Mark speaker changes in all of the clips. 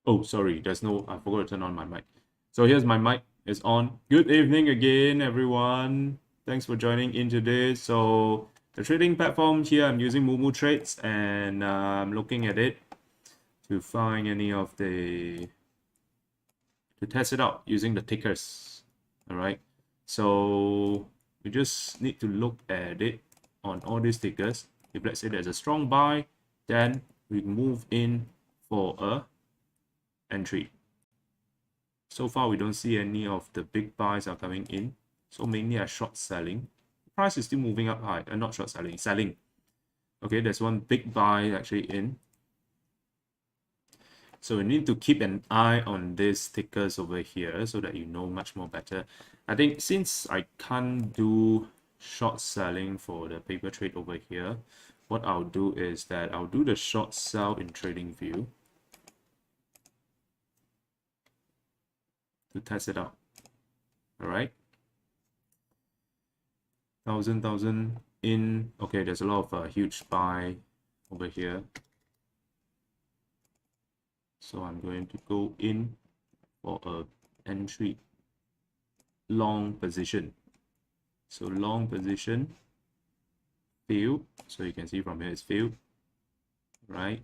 Speaker 1: Oh, sorry, there's no, I forgot to turn on my mic. So here's my mic, it's on. Good evening again, everyone. Thanks for joining in today. So the trading platform here, I'm using Moomoo Trades, and I'm looking at it to find any of the, to test it out using the tickers. All right. So we just need to look at it on all these tickers. If let's say there's a strong buy, then we move in for a entry. So far, we don't see any of the big buys are coming in. So mainly are short selling. Price is still moving up high. Not short selling, selling. Okay, there's one big buy actually in. So we need to keep an eye on these tickers over here so that you know much more better. I think since I can't do short selling for the paper trade over here, what I'll do is that I'll do the short sell in trading view to test it out. All right. 1,000 in. Okay, there's a lot of huge buy over here. So I'm going to go in for a entry long position. So long position, fill. So you can see from here it's fill, right?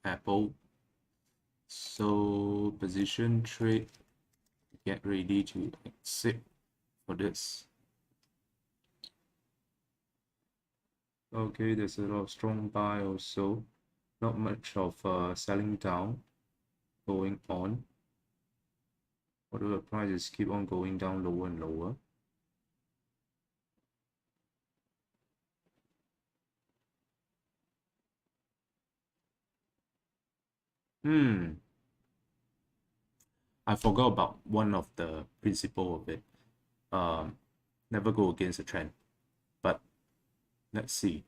Speaker 1: Apple. So position trade, get ready to exit for this. Okay, there's a lot of strong buy also. Not much of selling down going on. Although the prices keep on going down lower and lower. I forgot about one of the principle of it. Never go against the trend. But let's see.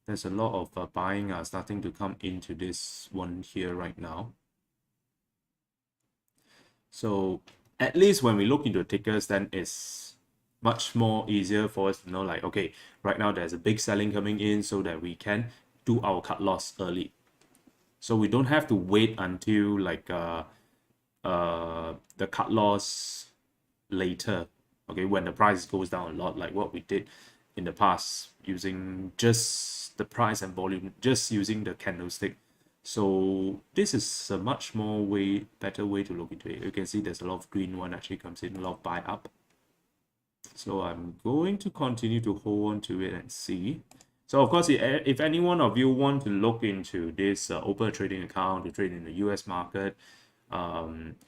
Speaker 1: There's a lot of buying starting to come into this one here right now. So at least when we look into the tickers, then it's much more easier for us to know, like, okay, right now there's a big selling coming in so that we can do our cut loss early. So we don't have to wait until like the cut loss later, okay, when the price goes down a lot, like what we did in the past using just the price and volume, just using the candlestick. So this is a much more better way to look into it. You can see there's a lot of green one actually comes in, a lot of buy up. So I'm going to continue to hold on to it and see. So of course, if any one of you want to look into this, open a trading account to trade in the US market,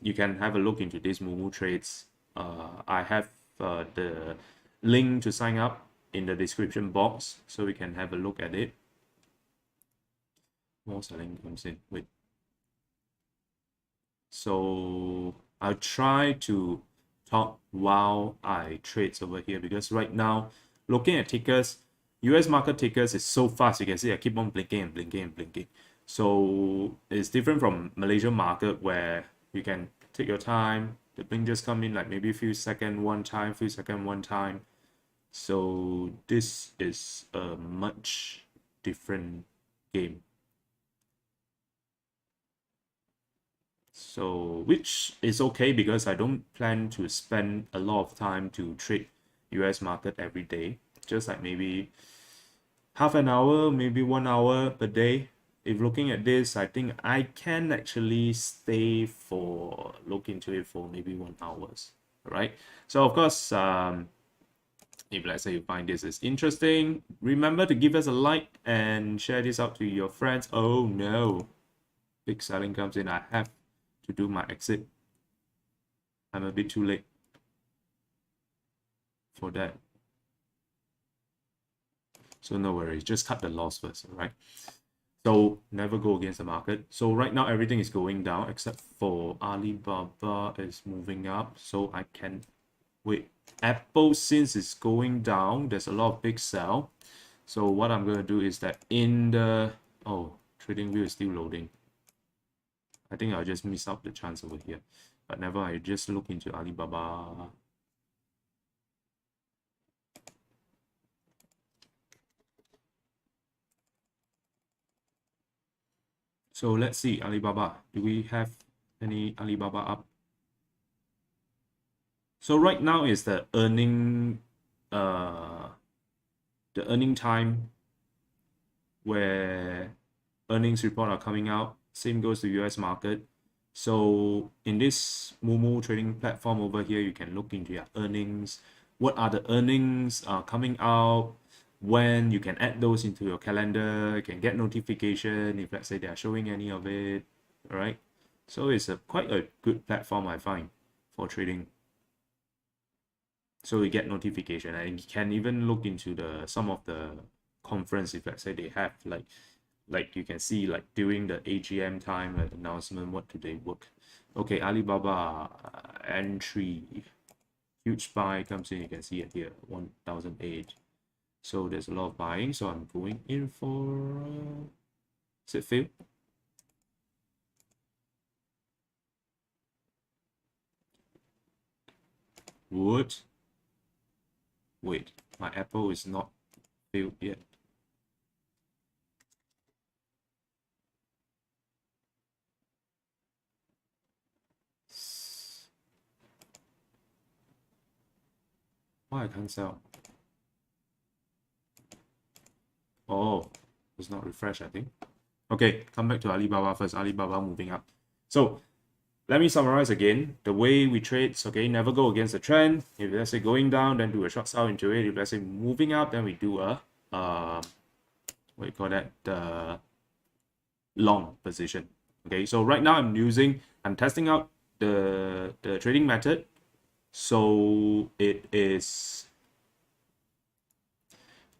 Speaker 1: you can have a look into these Moomoo trades. I have the link to sign up in the description box, so we can have a look at it. More selling comes in. Wait. So I'll try to talk while I trade over here, because right now, looking at tickers, US market tickers is so fast. You can see I keep on blinking and blinking and blinking. So it's different from Malaysian market where you can take your time. The blink just come in like maybe a few seconds one time, few seconds one time. So this is a much different game. So which is okay because I don't plan to spend a lot of time to trade US market every day. Just like maybe half an hour, maybe 1 hour per day. If looking at this, I think I can actually stay for look into it for maybe 1 hour, right? So of course, if let's say you find this is interesting, remember to give us a like and share this out to your friends. Oh no, big selling comes in. I have to do my exit. I'm a bit too late for that. So no worries, just cut the loss first, all right? So never go against the market. So right now everything is going down except for Alibaba is moving up. So I can wait. Apple, since it's going down, there's a lot of big sell. So what I'm going to do is that in the trading view is still loading. I think I'll just miss out the chance over here. But never, I just look into Alibaba. So let's see, Alibaba. Do we have any Alibaba up? So right now is the earning time where earnings report are coming out. Same goes to US market. So in this Moomoo trading platform over here, you can look into your earnings. What are the earnings coming out? When you can add those into your calendar, you can get notification if let's say they are showing any of it. All right. So it's quite a good platform I find for trading. So you get notification and you can even look into some of the conference if let's say they have like you can see like during the AGM time announcement what do they work. Okay, Alibaba entry huge buy comes in, you can see it here 1008. So there's a lot of buying, so I'm going in for is it fail? Would wait, my Apple is not failed yet. Why I can't sell? Oh, it's not refreshed, I think. Okay, come back to Alibaba first. Alibaba moving up. So let me summarize again. The way we trade, okay, never go against the trend. If let's say going down, then do a short sell into it. If let's say moving up, then we do a what do you call that? The long position. Okay, so right now I'm testing out the trading method. So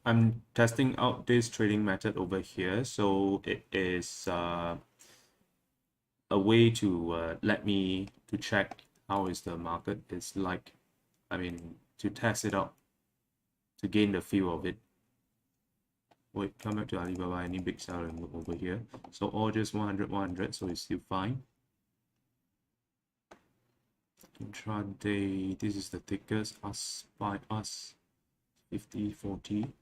Speaker 1: I'm testing out this trading method over here. So it is a way to let me to check how is the market is like. I mean, to test it out, to gain the feel of it. Wait, come back to Alibaba, any big sell and look over here. So all just 100, so it's still fine. Intraday, this is the tickers, us by us, 50, 40.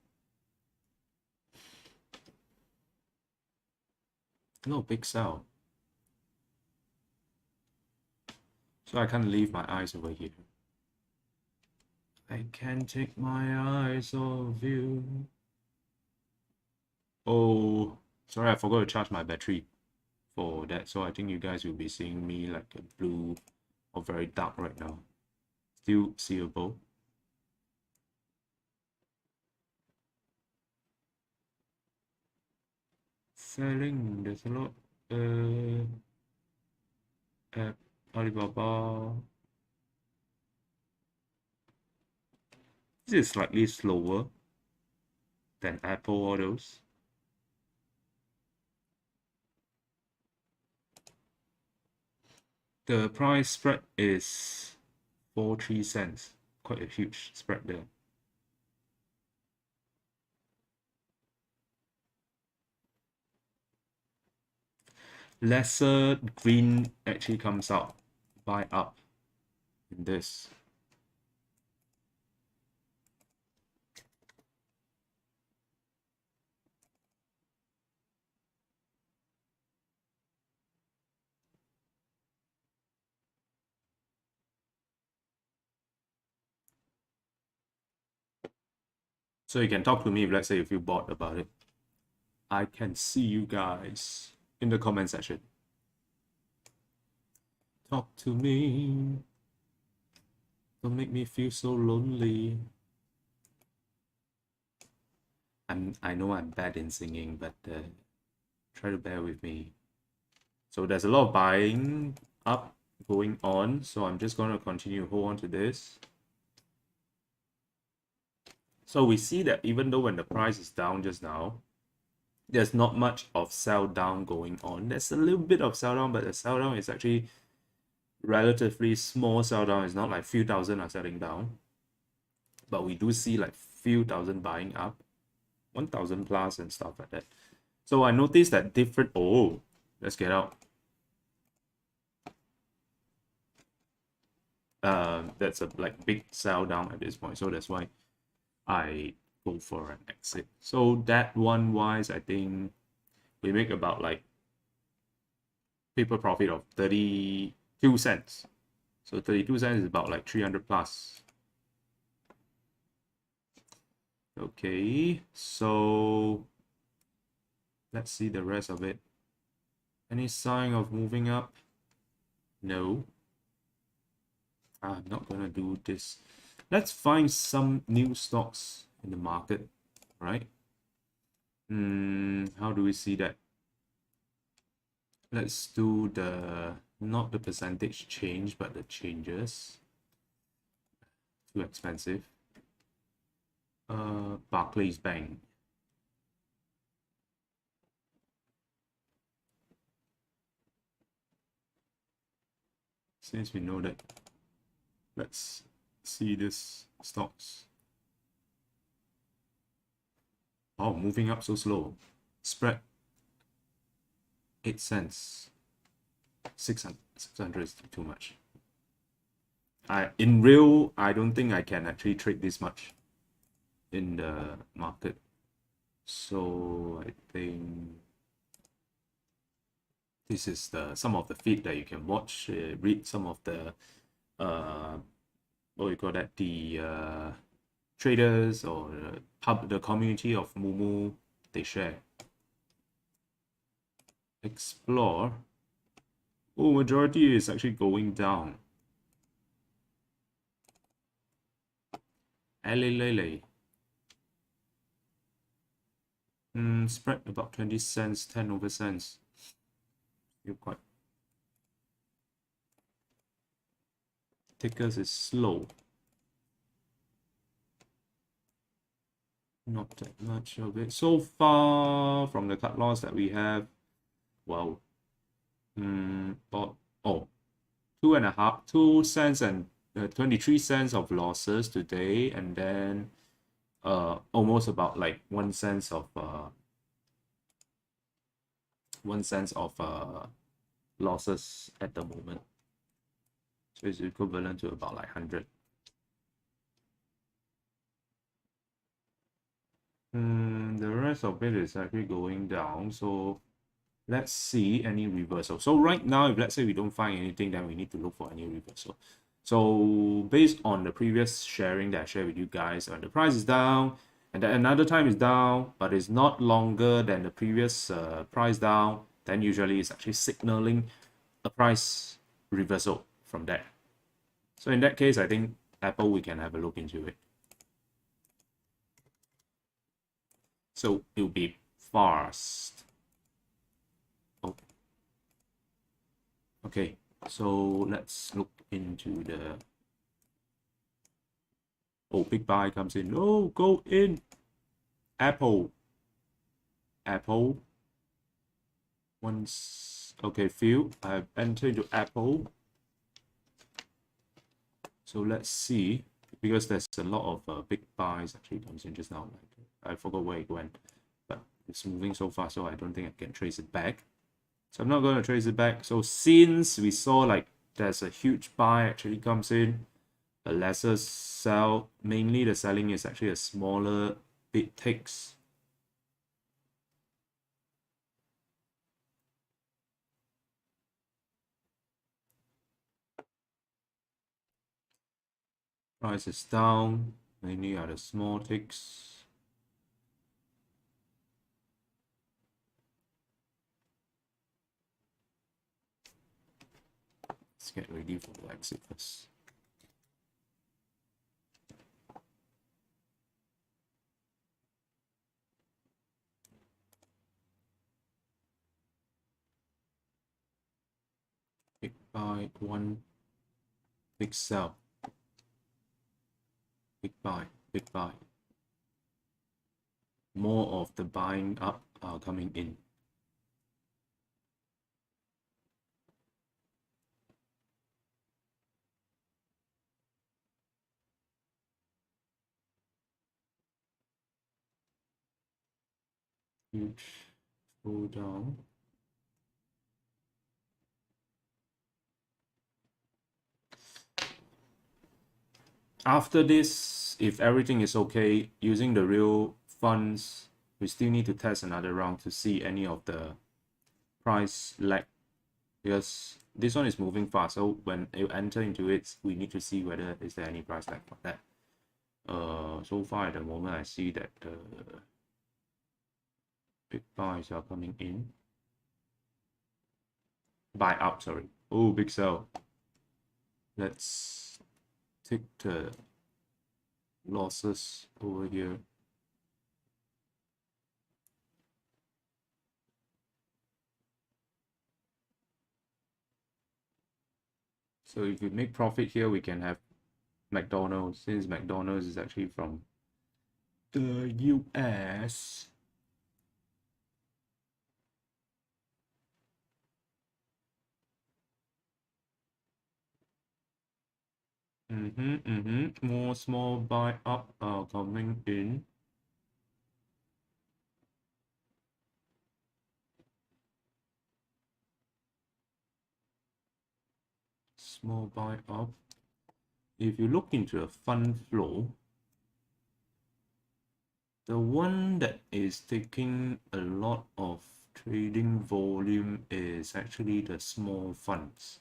Speaker 1: No, big sell. So I can't leave my eyes over here. I can't take my eyes off you. Oh, sorry, I forgot to charge my battery for that. So I think you guys will be seeing me like a blue or very dark right now. Still seeable. Selling, there's a lot. App, Alibaba. This is slightly slower than Apple or those. The price spread is 43 cents. Quite a huge spread there. Lesser green actually comes out. Buy up in this. So you can talk to me if let's say you feel bored about it. I can see you guys in the comment section. Talk to me. Don't make me feel so lonely. I know I'm bad in singing, but try to bear with me. So there's a lot of buying up going on, so I'm just going to continue hold on to this. So we see that even though when the price is down just now, there's not much of sell down going on. There's a little bit of sell down, but the sell down is actually relatively small sell down. It's not like few thousand are selling down, but we do see like few thousand buying up, 1,000 plus and stuff like that. So I noticed that different. Oh, let's get out. That's a like big sell down at this point, so that's why I go for an exit. So that one wise, I think we make about like paper profit of 32 cents. So 32 cents is about like 300 plus. Okay, so let's see the rest of it. Any sign of moving up? No. I'm not gonna do this. Let's find some new stocks in the market, right? How do we see that? Let's do the, not the percentage change, but the changes. Too expensive. Barclays Bank. Since we know that, let's see this stocks. Oh, moving up so slow. Spread 8 cents. 600 is too much. In real, I don't think I can actually trade this much in the market. So I think this is some of the feed that you can watch, read some of the what do you call that, the traders or the community of Moomoo, they share. Explore. Oh, majority is actually going down. Lele. Spread about 20 cents, 10 over cents. You're quite. Tickers is slow. Not that much of it. So far from the cut loss that we have, wow. About, 2 cents and 23 cents of losses today, and then almost about like 1 cent of 1 cent of losses at the moment. So it's equivalent to about like 100. The rest of it is actually going down. So let's see any reversal. So right now, if let's say we don't find anything, then we need to look for any reversal. So based on the previous sharing that I shared with you guys, when the price is down and then another time is down, but it's not longer than the previous price down, then usually it's actually signaling a price reversal from there. So in that case, I think Apple, we can have a look into it. So it will be fast. Okay, so let's look into the. Oh, big buy comes in. Oh, go in. Apple. Once, okay, few. I've entered into Apple. So let's see, because there's a lot of big buys actually comes in just now. I forgot where it went, but it's moving so fast, so I don't think I can trace it back. So I'm not going to trace it back. So since we saw like there's a huge buy actually comes in, a lesser sell, mainly the selling is actually a smaller bit ticks. Price is down, mainly are the small ticks. Let's get ready for the exit first. Big buy, one big sell. Big buy, big buy. More of the buying up are coming in. Huge go down. After this, if everything is okay, using the real funds, we still need to test another round to see any of the price lag because this one is moving fast. So when you enter into it, we need to see whether is there any price tag for that. So far at the moment, I see that the big buys are coming in. Buy up, sorry. Oh, big sell. Let's take the losses over here. So if we make profit here, we can have McDonald's, since McDonald's is actually from the US. More small buy up are coming in. Small buy up. If you look into a fund flow, the one that is taking a lot of trading volume is actually the small funds.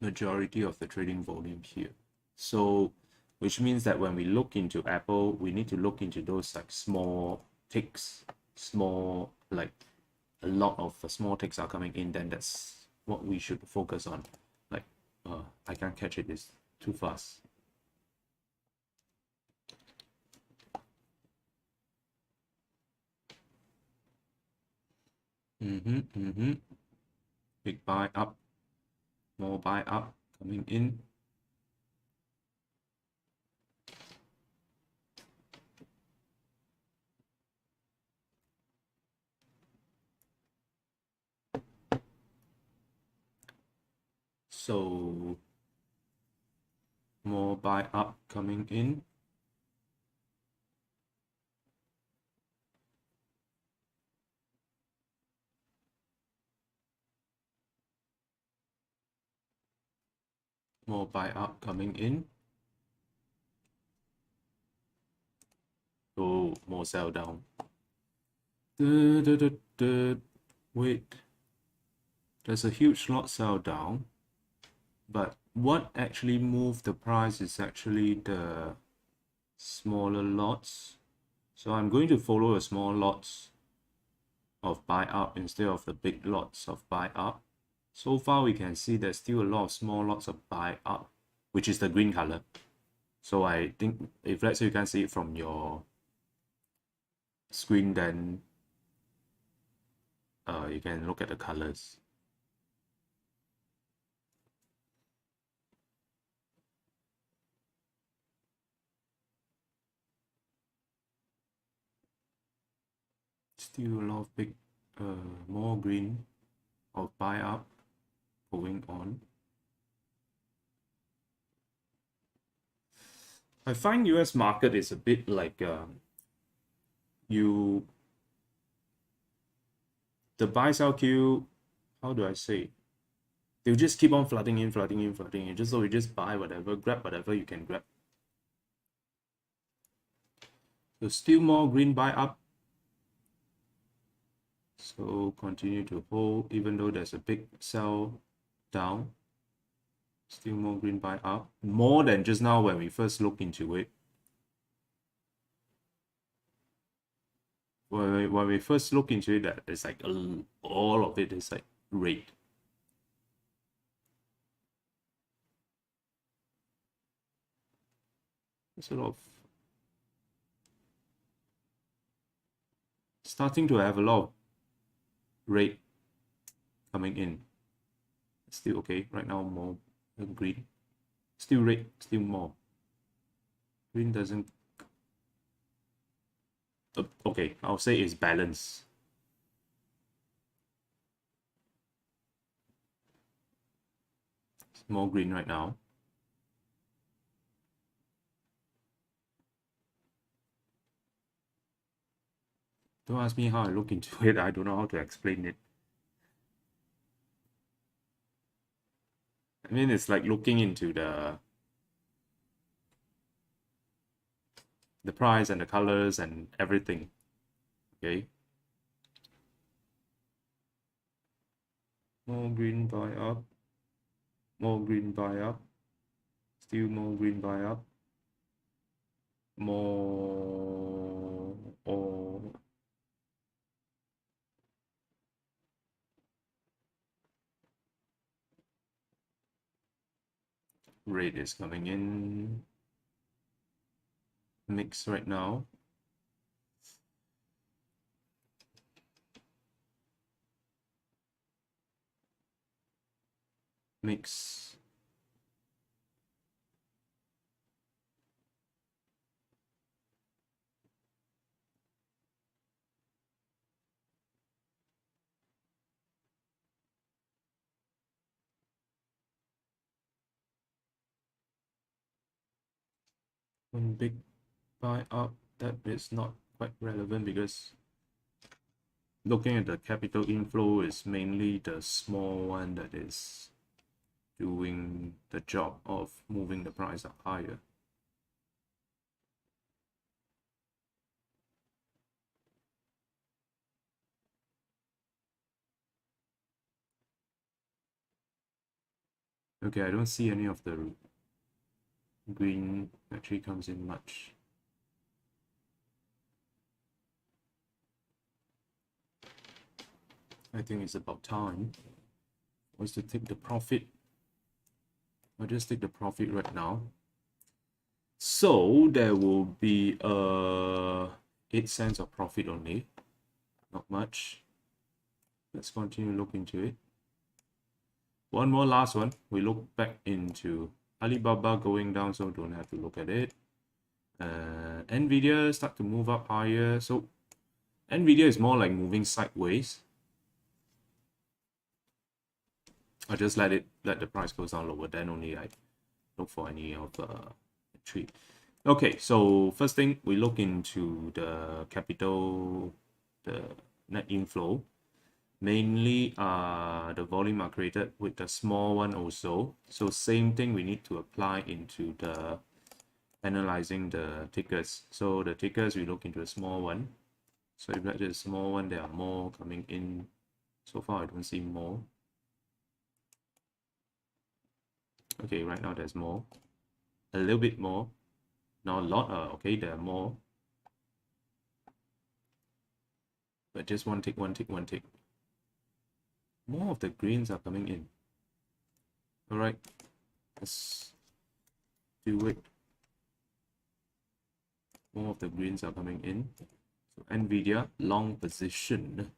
Speaker 1: Majority of the trading volume here. So, which means that when we look into Apple, we need to look into those like small ticks, small, like a lot of small ticks are coming in, then that's what we should focus on. Like, I can't catch it, it's too fast. Big buy up, more buy up coming in. So more buy up coming in. More buy up coming in. Oh, more sell down. Wait, there's a huge lot sell down, but what actually moved the price is actually the smaller lots. So I'm going to follow the small lots of buy up instead of the big lots of buy up. So far we can see there's still a lot of small lots of buy up, which is the green color. So I think if let's say you can see it from your screen, then you can look at the colors. Still a lot of big, more green of buy up going on. I find US market is a bit like the buy sell queue, how do I say? They'll just keep on flooding in. Just so you just buy whatever, grab whatever you can grab. So still more green buy up. So continue to hold, even though there's a big sell down. Still more green buy up. More than just now when we first looked into it. When we first look into it, that it's like all of it is like red. There's a lot of starting to have a lot of red coming in. Still okay. Right now more green. Still red, still more. Green doesn't. Okay, I'll say it's balanced. It's more green right now. Don't ask me how I look into it. I don't know how to explain it. I mean, it's like looking into the price and the colors and everything. Okay. More green buy up. More green buy up. Still more green buy up. More or red is coming in. Mix right now. Mix. One big buy up. That is not quite relevant because looking at the capital inflow is mainly the small one that is doing the job of moving the price up higher. Okay, I don't see any of the green actually comes in much. I think it's about time for us to take the profit. I'll just take the profit right now. So there will be 8 cents of profit only, not much. Let's continue look into it. One more last one. We look back into Alibaba going down, so don't have to look at it. Nvidia start to move up higher. So Nvidia is more like moving sideways. I just let the price goes down lower, then only I look for any of entry. Okay, so first thing we look into the capital, the net inflow. Mainly the volume are created with the small one also. So same thing we need to apply into the analyzing the tickers. So the tickers we look into a small one. So if that is a small one, there are more coming in. So far I don't see more. Okay, right now there's more. A little bit more. Not a lot. Okay, there are more. But just one tick, one tick, one tick. More of the greens are coming in. Alright, let's do it. More of the greens are coming in. So Nvidia, long position.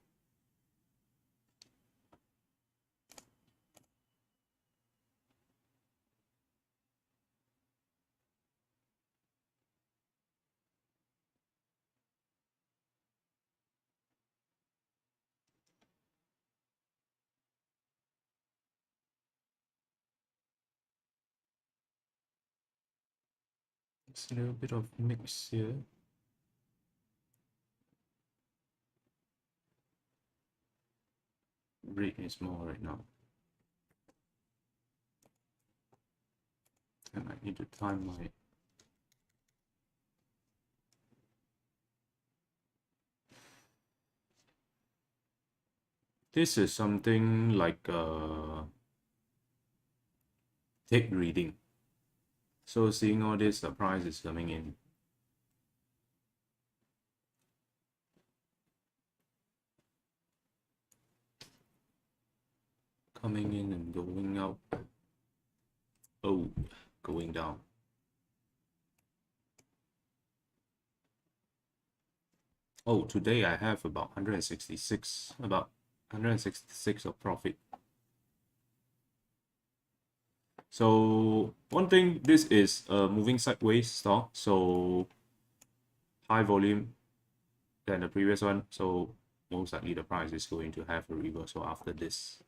Speaker 1: It's a little bit of mix here. Red is more right now. And I need to time my this is something like tape reading. So seeing all this, the price is coming in. Coming in and going out. Oh, going down. Oh, today I have about 166 of profit. So one thing, this is a moving sideways stock, so high volume than the previous one, so most likely the price is going to have a reversal after this.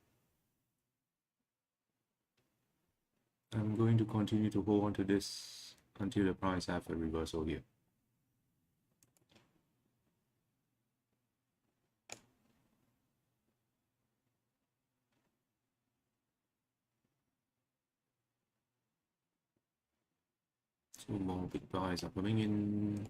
Speaker 1: I'm going to continue to hold on to this until the price have a reversal here. So more big buys are coming in.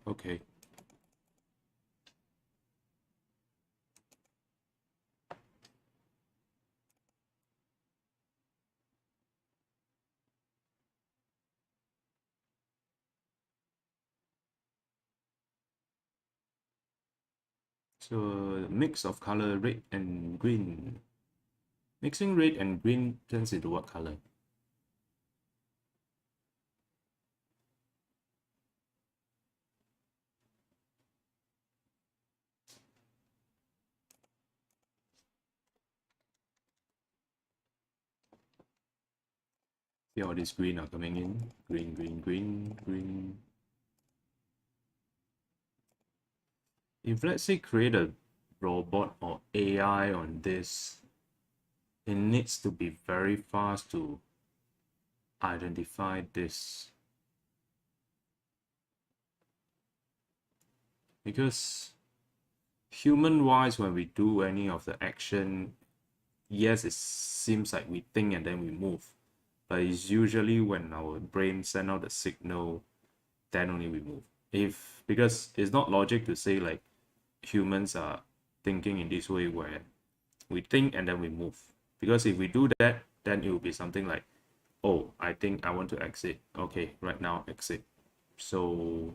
Speaker 1: Okay. So mix of color red and green. Mixing red and green turns into what color? See all these green are coming in. Green, green, green, green. If let's say create a robot or AI on this, it needs to be very fast to identify this. Because human-wise, when we do any of the action, yes, it seems like we think and then we move. But it's usually when our brain send out the signal, then only we move. Because it's not logic to say like humans are thinking in this way where we think and then we move. Because if we do that, then it will be something like, oh, I think I want to exit. Okay, right now exit. So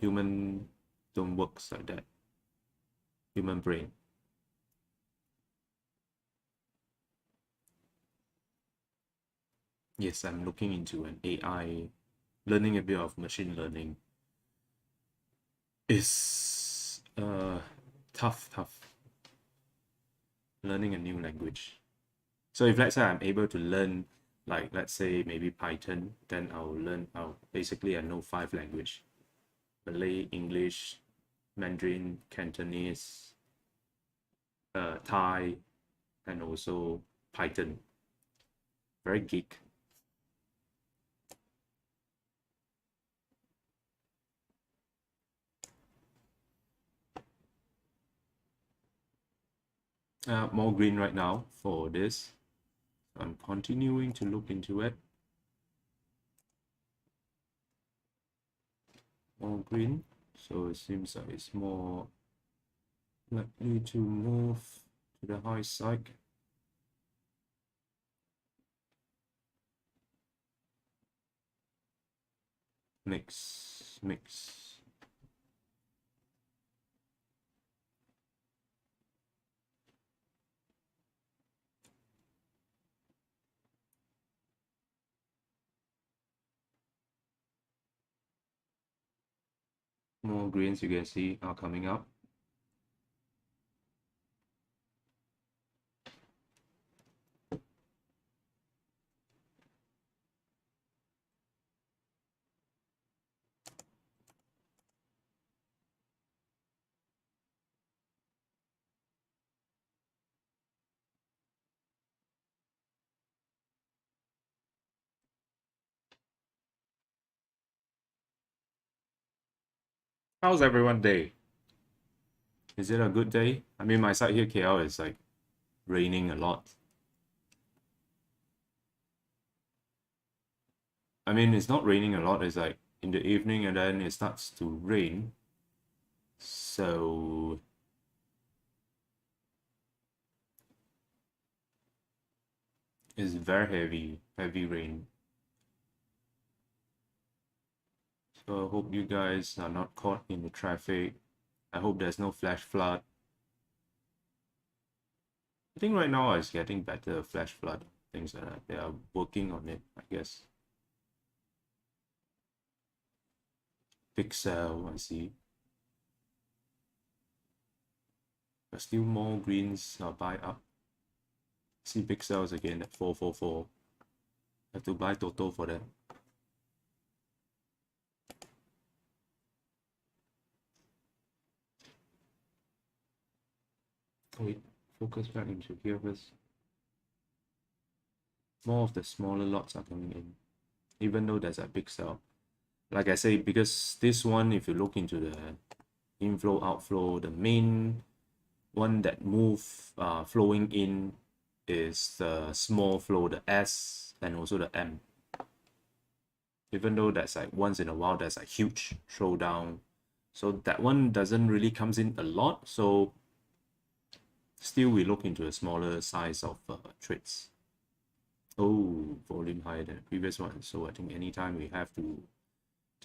Speaker 1: human don't work like that. Human brain. Yes, I'm looking into an AI, learning a bit of machine learning. Is tough. Learning a new language. So if let's say I'm able to learn, like let's say maybe Python, then basically I know 5 language: Malay, English, Mandarin, Cantonese, Thai, and also Python. Very geek. More green right now for this. I'm continuing to look into it. More green, so it seems like it's more likely to move to the high side. Mix. More greens you can see are coming up. How's everyone day? Is it a good day? I mean, my side here, KL, is like raining a lot. I mean, it's not raining a lot. It's like in the evening and then it starts to rain. So it's very heavy rain. So I hope you guys are not caught in the traffic. I hope there's no flash flood. I think right now it's getting better, flash flood, things like that. They are working on it, I guess. Pixel, I see. But still more greens buy up. See pixels again at 444. Have to buy Toto for that. Wait, focus back into here first. More of the smaller lots are coming in, even though there's a big sell. Like I say, because this one, if you look into the inflow outflow, the main one that flowing in is the small flow, the S and also the M. even though that's like once in a while there's a huge throwdown. So that one doesn't really comes in a lot. So still we look into a smaller size of trades. Oh, volume higher than the previous one. So I think anytime we have to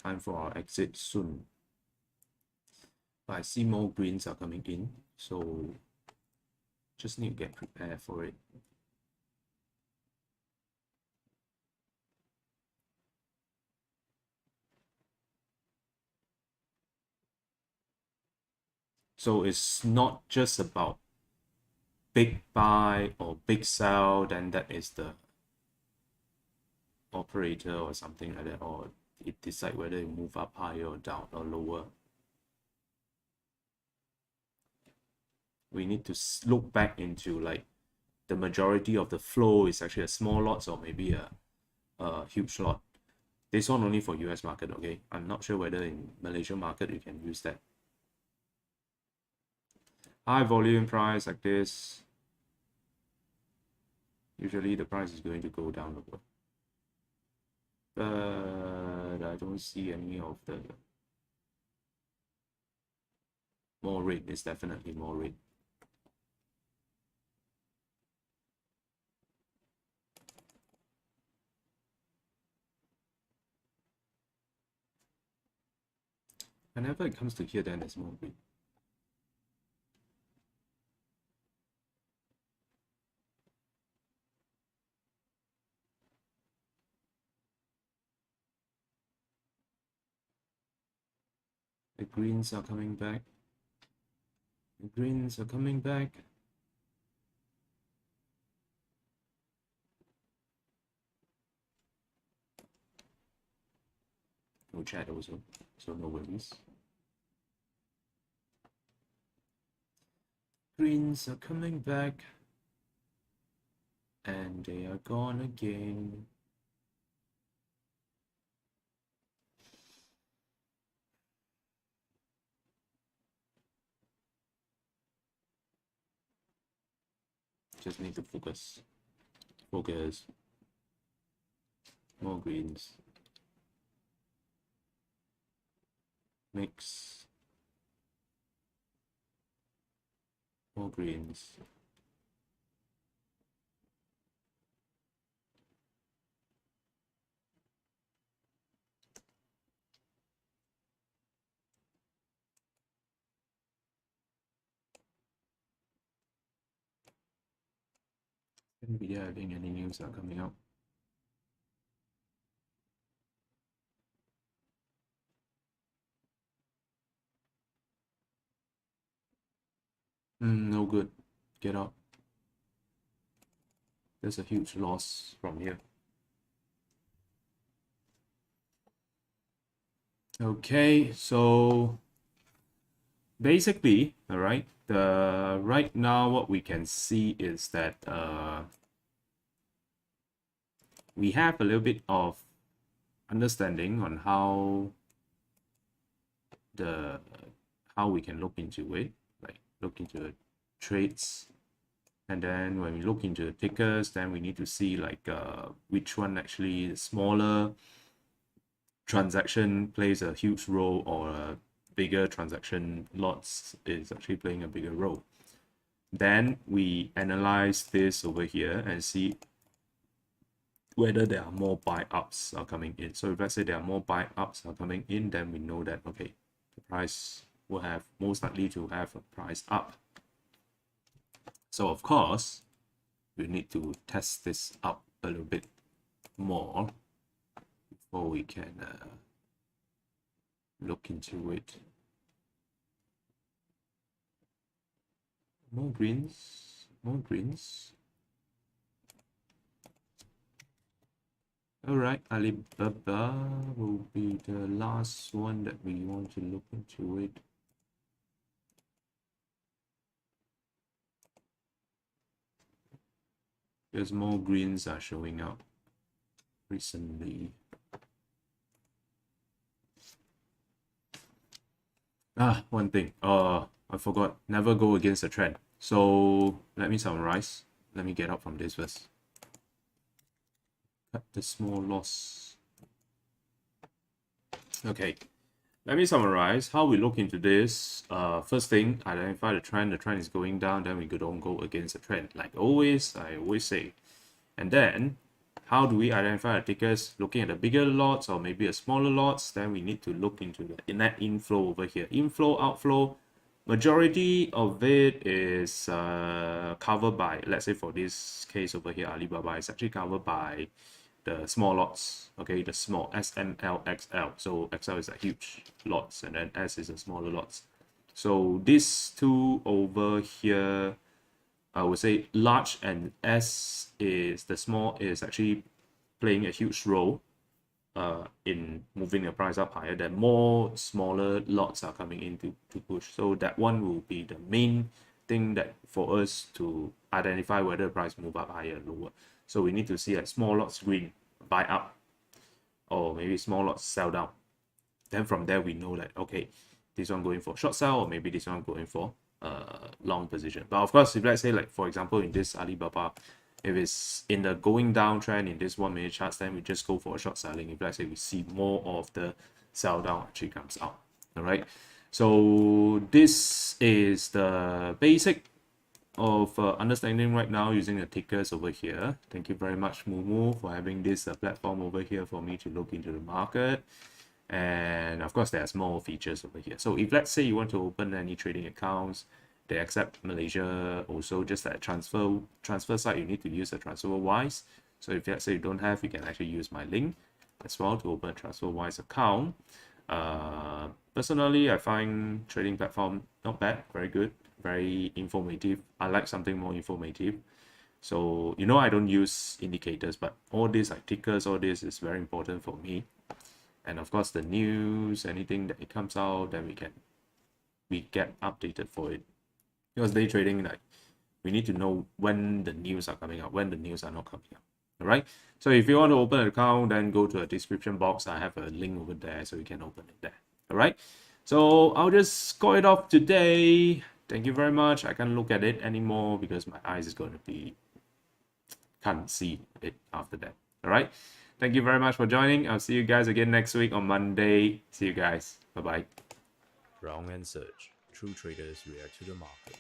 Speaker 1: time for our exit soon. But I see more greens are coming in, so just need to get prepared for it. So it's not just about big buy or big sell, then that is the operator or something like that, or it decide whether it move up higher or down or lower. We need to look back into like the majority of the flow is actually a small lots or maybe a huge lot. This one only for US market, okay? I'm not sure whether in Malaysian market you can use that. High volume price like this, usually the price is going to go down lower. But I don't see any of the more rate. Is definitely more rate. Whenever it comes to here, then there's more rate. The greens are coming back. The greens are coming back. No chat also, so no worries. Greens are coming back. And they are gone again. Just need to focus. Focus. More greens. Mix. More greens. NVIDIA, I think any news are coming out. No good. Get out. There's a huge loss from here. Okay, so basically, all right, right now what we can see is that we have a little bit of understanding on how we can look into it, like look into the trades, and then when we look into the tickers, then we need to see like which one actually smaller transaction plays a huge role or a bigger transaction lots is actually playing a bigger role. Then we analyze this over here and see whether there are more buy ups are coming in. So if let's say there are more buy ups are coming in, then we know that okay, the price will have most likely to have a price up. So of course, we need to test this up a little bit more before we can look into it. More greens, more greens. All right, Alibaba will be the last one that we want to look into it. There's more greens are showing up recently. One thing. I forgot. Never go against the trend. So let me summarize. Let me get up from this first. Cut the small loss. Okay, let me summarize how we look into this. First thing, identify the trend. The trend is going down, then we don't go against the trend. Like always, I always say. And then, how do we identify the tickers? Looking at the bigger lots or maybe a smaller lots, then we need to look into the net inflow over here. Inflow, outflow, majority of it is covered by, let's say for this case over here, Alibaba is actually covered by the small lots, okay, the small SML, XL. So XL is a huge lots, and then S is a smaller lots. So these two over here, I would say large and S is the small is actually playing a huge role in moving the price up higher. Then more smaller lots are coming in to push. So that one will be the main thing that for us to identify whether the price move up higher or lower. So we need to see like small lots green, buy up, or maybe small lots sell down. Then from there we know that okay, this one going for short sell, or maybe this one going for long position. But of course, if let's say like for example in this Alibaba, if it's in the going down trend in this 1 minute charts, then we just go for a short selling. If let's say we see more of the sell down actually comes out. All right. So this is the basic of understanding right now using the tickers over here. Thank you very much, Moomoo, for having this platform over here for me to look into the market. And of course, there's more features over here. So if let's say you want to open any trading accounts, they accept Malaysia also, just that transfer side, you need to use the TransferWise. So if let's say you don't have, you can actually use my link as well to open a TransferWise account. Personally, I find trading platform not bad, very good, very informative. I like something more informative. So you know I don't use indicators, but all this like tickers, all this is very important for me. And of course the news, anything that it comes out, then we get updated for it. Because day trading, like we need to know when the news are coming out, when the news are not coming out. All right. So if you want to open an account, then go to a description box. I have a link over there so you can open it there. All right. So I'll just call it off today. Thank you very much. I can't look at it anymore because my eyes is going to be can't see it after that. All right. Thank you very much for joining. I'll see you guys again next week on Monday. See you guys. Bye bye.
Speaker 2: Wrong and Search. True traders react to the market.